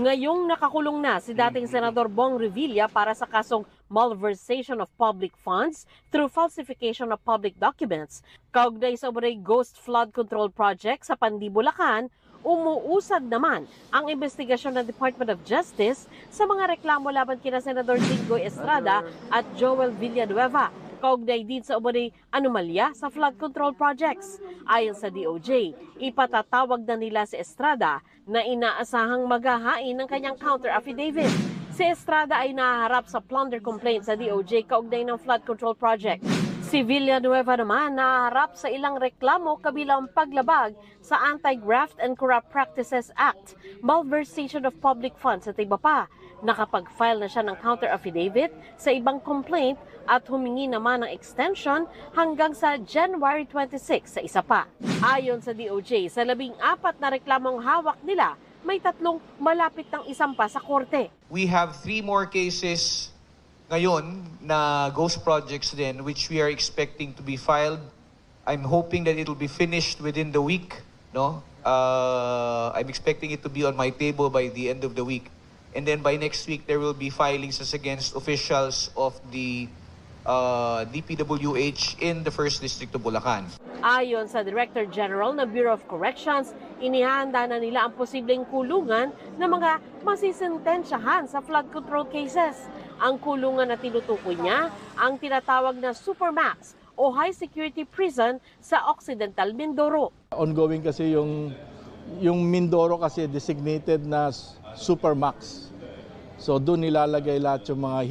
Ngayong nakakulong na si dating Senador Bong Revilla para sa kasong malversation of public funds through falsification of public documents. Kaugnay sa umano'y Ghost Flood Control Project sa Pandi, Bulacan, umuusad naman ang investigasyon ng Department of Justice sa mga reklamo laban kina Senador Jinggoy Estrada at Joel Villanueva. Kaugnay din sa umano'y anomalya sa flood control projects. Ayon sa DOJ, ipatatawag na nila si Estrada na inaasahang maghahain ng kanyang counter affidavit. Si Estrada ay nahaharap sa plunder complaint sa DOJ kaugnay ng flood control project. Si Villanueva naman nahaharap sa ilang reklamo kabilang paglabag sa Anti-Graft and Corrupt Practices Act, malversation of public funds at iba pa. Nakapag-file na siya ng counter affidavit sa ibang complaint at humingi naman ng extension hanggang sa January 26 sa isa pa. Ayon sa DOJ, sa 14 na reklamong hawak nila, may 3 malapit ng isampa sa korte. We have 3 more cases ngayon na ghost projects din which we are expecting to be filed. I'm hoping that it will be finished within the week. No, I'm expecting it to be on my table by the end of the week. And then by next week, there will be filings as against officials of the DPWH in the 1st District of Bulacan. Ayon sa Director General ng Bureau of Corrections, inihanda na nila ang posibleng kulungan ng mga masisentensyahan sa flood control cases. Ang kulungan na tinutukoy niya ang tinatawag na Supermax o High Security Prison sa Occidental Mindoro. Ongoing kasi yung Mindoro kasi designated na Supermax. So doon nilalagay lahat yung mga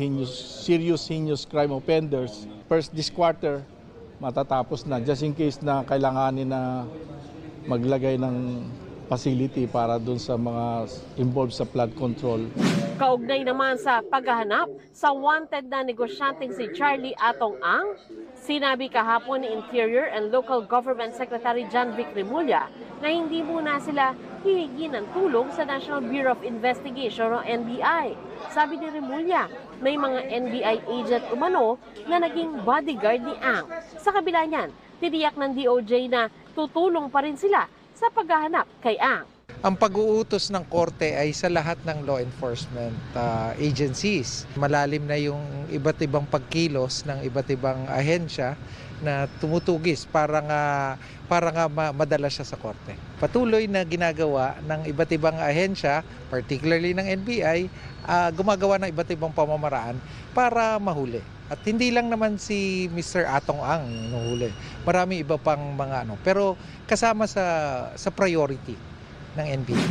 serious heinous crime offenders. First this quarter, matatapos na just in case na kailanganin na maglagay ng facility para doon sa mga involved sa flood control. Kaugnay naman sa paghahanap sa wanted na negosyanteng si Charlie Atong Ang, sinabi kahapon ni Interior and Local Government Secretary John Vic Remulla na hindi muna sila hihingi ng tulong sa National Bureau of Investigation o NBI. Sabi ni Remulla, may mga NBI agent umano na naging bodyguard ni Ang. Sa kabila niyan, tiniyak ng DOJ na tutulong pa rin sila sa paghahanap kay Ang. Ang pag-uutos ng korte ay sa lahat ng law enforcement agencies. Malalim na yung iba't ibang pagkilos ng iba't ibang ahensya na tumutugis para nga madala siya sa korte. Patuloy na ginagawa ng iba't ibang ahensya, particularly ng NBI, gumagawa ng iba't ibang pamamaraan para mahuli. At hindi lang naman si Mr. Atong Ang nuhuli. Marami iba pang mga pero kasama sa priority ng NBI.